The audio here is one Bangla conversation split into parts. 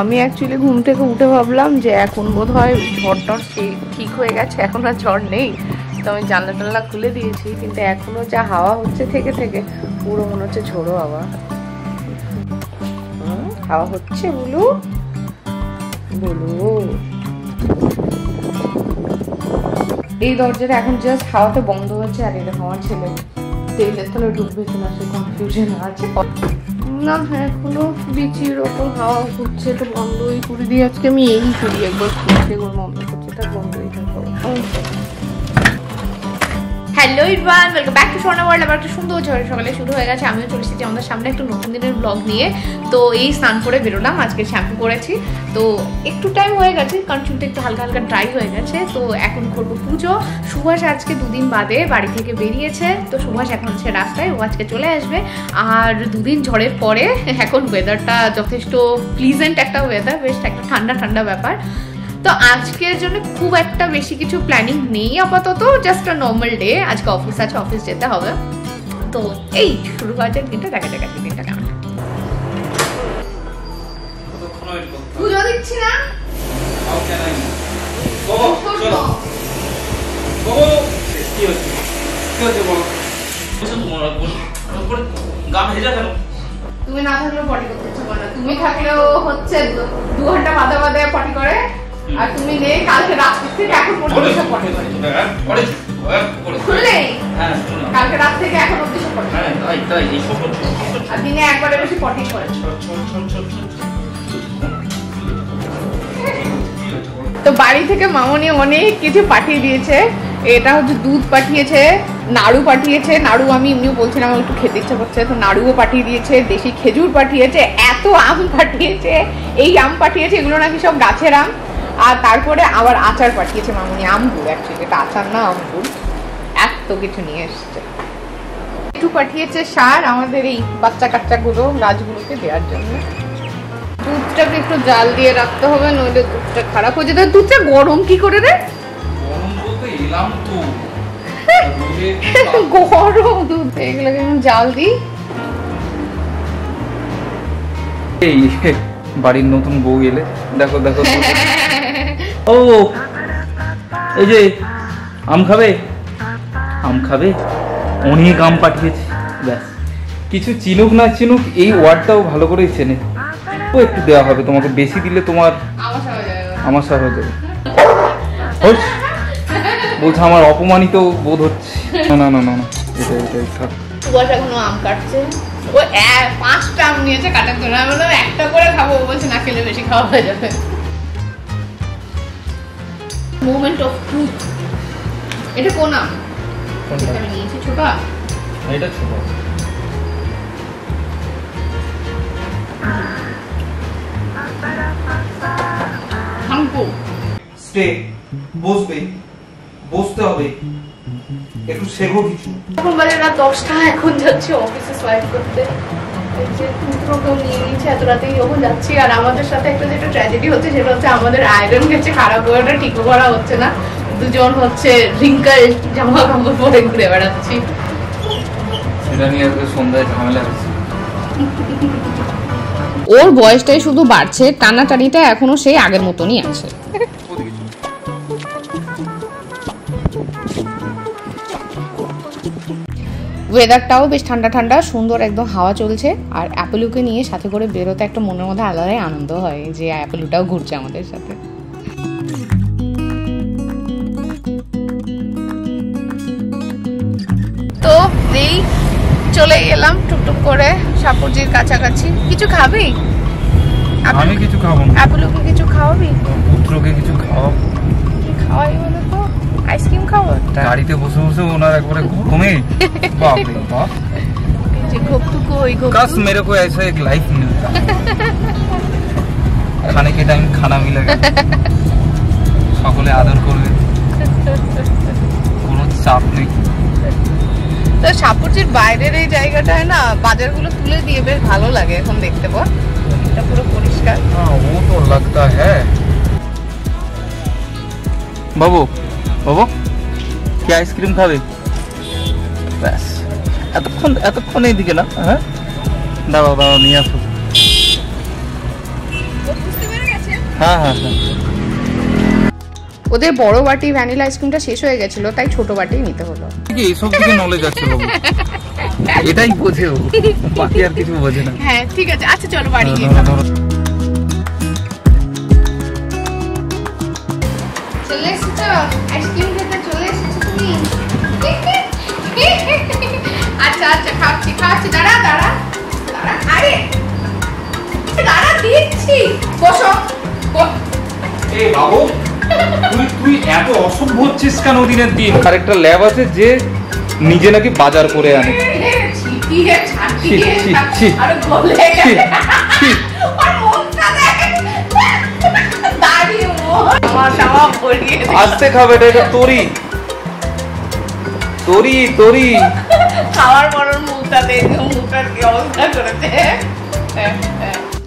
আমি অ্যাকচুয়ালি ঘুম থেকে উঠে ভাবলাম যে এখন বোধ হয় ঝড় টর ঠিক হয়ে গেছে, এখন আর ঝড় নেই। তো আমি জানলা টাল্লা খুলে দিয়েছি, কিন্তু এখনো যা হাওয়া হচ্ছে থেকে থেকে পুরো মনে হচ্ছে ঝোড়ো হাওয়া। হাওয়া হচ্ছে বুলু বুলু। এই দরজাটা এখন জাস্ট হাওয়াতে বন্ধ হচ্ছে, আর এটা আমার ছেলে তেলের তলে ঢুকবে কিনা সে কনফিউশন আছে না। এখনো বিচির ওপর হাওয়া ঘুরছে, তো বন্ধই করে দিয়ে আজকে আমি এই করি, একবার খুলছে ওর বন্ধ করছে, তার বন্ধই থাকবো। Hello everyone, welcome back to Swarna world. আবার একটা সুন্দর ঝড়ের সকালে শুরু হয়ে গেছে। আমিও চলে এসেছি আমাদের সামনে একটা নতুন দিনের ব্লগ নিয়ে। তো এই স্নান করে বেরোলাম, আজকে শ্যাম্পু করেছি, তো একটু টাইম হয়ে গেছে কারণ চুলটা একটু হালকা হালকা ড্রাই হয়ে গেছে। তো এখন করবো পুজো। সুভাষ আজকে দুদিন বাদে বাড়ি থেকে বেরিয়েছে, তো সুভাষ এখন হচ্ছে রাস্তায়, ও আজকে চলে আসবে। আর দুদিন ঝড়ের পরে এখন ওয়েদারটা যথেষ্ট প্লিজেন্ট একটা ওয়েদার, বেশ একটা ঠান্ডা ঠান্ডা ব্যাপার। তো আজকের জন্য খুব একটা বেশি কিছু প্ল্যানিং নেই আপাতত, জাস্ট আ নর্মাল ডে। আজকে অফিস আছে, অফিস যেতে হবে। তো এই শুরু হওয়ার দিনটা দেখা যাক আজকে দিনটা কেমন। পুজো দিচ্ছি না, তুমি না থাকলেও পটি করতে ইচ্ছে করে না, তুমি থাকলেও হচ্ছে 2 ঘন্টা বাদে বাদে পটি করে, আর তুমি নেই কালকে রাত থেকে এখন পর্যন্ত সব পটি করে শুনলে, কালকে রাত থেকে এখন অবধি সব পটি করে, আর দিনে একবারে বেশি পটি করে। তো বাড়ি থেকে মামনি অনেক কিছু পাঠিয়ে দিয়েছে। এটা হচ্ছে দুধ পাঠিয়েছে, নাড়ু পাঠিয়েছে, নাড়ু আমি এমনিও বলছিলাম আমার একটু খেতে ইচ্ছা করছে, তো নাড়ুও পাঠিয়ে দিয়েছে, দেশি খেজুর পাঠিয়েছে, এত আম পাঠিয়েছে, এই আম পাঠিয়েছে, এগুলো নাকি সব গাছের আম। আর তারপরে আবার আচার পাঠিয়েছে মামনি, আমগুড়, অ্যাকচুয়ালি এটা আচার না আমগুড়, এত কিছু নিয়ে এসছে। একটু পাঠিয়েছে সার আমাদের এই বাচ্চা কাচ্চাগুলো গাছগুলোকে দেওয়ার জন্য। দুধটাকে একটু জাল দিয়ে রাখতে হবে, নইলে দুধটা খারাপ হয়ে যেত। দুধটা গরম কি করে রে? গরম দুধ, এগুলোকে জাল দিই। এই বাড়ির নতুন বউ এলে দেখো দেখো, ও এই যে আম খাবে, আম খাবে, অনেক আম পাঠিয়েছে। ব্যাস, কিছু চিনুক না চিনুক এই ওয়ার্ডটাও ভালো করেই চেনে, ও একটু দেওয়া হবে তোমাকে, বেশি দিলে তোমার আমাশা হয়ে যাবে। বলছে আমার অপমানিত বোধ হচ্ছে। না না না না না, এটা এটা থাক। সুভাষ এখনো আম কাটছে, ও 5টা আম নিয়েছে কাটার জন্য। আমি বললাম একটা করে খাবো, ও বলছে না খেলে বেশি খাওয়া হয়ে যাবে। Moment of truth. এটা কোন আম? এটা আমি নিয়েছি ছোট। এটা ছোট। হামকো স্টে, বসবে, বসতে হবে, একটু শেখো কিছু। এখন বাজে রাত 10টা, এখন যাচ্ছি অফিসে সোয়াইপ করতে। নিয়ে নিচ্ছে এত রাতেই যখন যাচ্ছি। আর আমাদের সাথে একটা যেটা ট্র্যাজেডি হচ্ছে সেটা হচ্ছে আমাদের আয়রন গেছে খারাপ হয়ে, ওটা ঠিক করা হচ্ছে না। দুজন হচ্ছে রিঙ্কেল জামা কাপড় পরে ঘুরে বেড়াচ্ছি। সেটা নিয়ে আজকে সন্ধ্যায় ঝামেলা হচ্ছে। ওর বয়সটাই শুধু বাড়ছে, টানাটানিটা এখনো সেই আগের মতনই আছে। ওয়েদারটাও বেশ ঠান্ডা ঠান্ডা, সুন্দর একদম হাওয়া চলছে। আর অ্যাপেলুকে নিয়ে সাথে করে বেরোতে একটা মনের মধ্যে আলাদাই আনন্দ হয় যে অ্যাপেলুটাও ঘুরছে আমাদের সাথে। তো এই চলে গেলাম টুকটুক করে সাপুরজির কাছাকাছি। কিছু খাবি? আমি কিছু খাবো না। অ্যাপেলুকে কিছু খাওয়াবি? পুত্রকে কিছু খাওয়াবো। কি খাওয়াই বলে তো? আইসক্রিম খাবো? গাড়িতে বসে বসে ওনার একবারে ঘুমে। বাপ রে বাপ, যে ঘুমটু কই ঘুম। काश मेरे को ऐसा एक लाइफ मिलता, खाने के टाइम खाना मिलेगा, সকলে আদর করবে, কোনো চাপ নেই। তো সাপুরজির বাইরের এই জায়গাটায় না বাজারগুলো তুলে দিয়ে বেশ ভালো লাগে এখন দেখতে পাও, এটা পুরো পরিষ্কার। हाँ वो तो लगता है। বাবু বাবু কি আইসক্রিম খাবে? ব্যাস, এতক্ষণ এইদিকে না। হ্যাঁ দাঁড়াও দাঁড়াও, নিয়ে আসো। হ্যাঁ হ্যাঁ হ্যাঁ। ওদের বড় বাটি ভ্যানিলা আইসক্রিমটা শেষ হয়ে গেছিল, তাই ছোট বাটি নিতে হলো। এইসব দিকে নলেজ আছে বাবু, এটাই বোঝে ও, বাকি আর কিছু বোঝে না। হ্যাঁ ঠিক আছে, আচ্ছা চলো বাড়ি গিয়ে চলে এসেছো, আইসক্রিম খেতে চলে এসেছো তুমি। আচ্ছা আচ্ছা খাচ্ছি খাচ্ছি, দাঁড়া দাঁড়া দাঁড়া, আরে দাঁড়া দিচ্ছি, বসো। এই বাবু তুই এত অসভ্য হচ্ছিস কেন দিনের দিন? আর একটা ল্যাব আছে যে নিজে নাকি বাজার করে আনে। ছিটিয়ে ছাটিয়ে ছি, ছি, ছি। আর গলে ছি, ছি। আর মুখটা দেখ, দাঁড়িয়ে আমার জামা পরিয়ে আস্তে খাবে, এটা তোরই তোরই তোরই। খাওয়ার পর মুখটা দেখে মুখটার কি অবস্থা করেছে।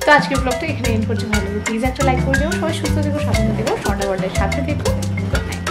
তো আজকের ব্লগটা এখানে এন্ড করছি। ভালো লাগে প্লিজ একটা লাইক করে দেবো। সবাই সুস্থ থেকো, সাবধানে থেকো, সন্ধ্যা সাথে থেকো। Good night.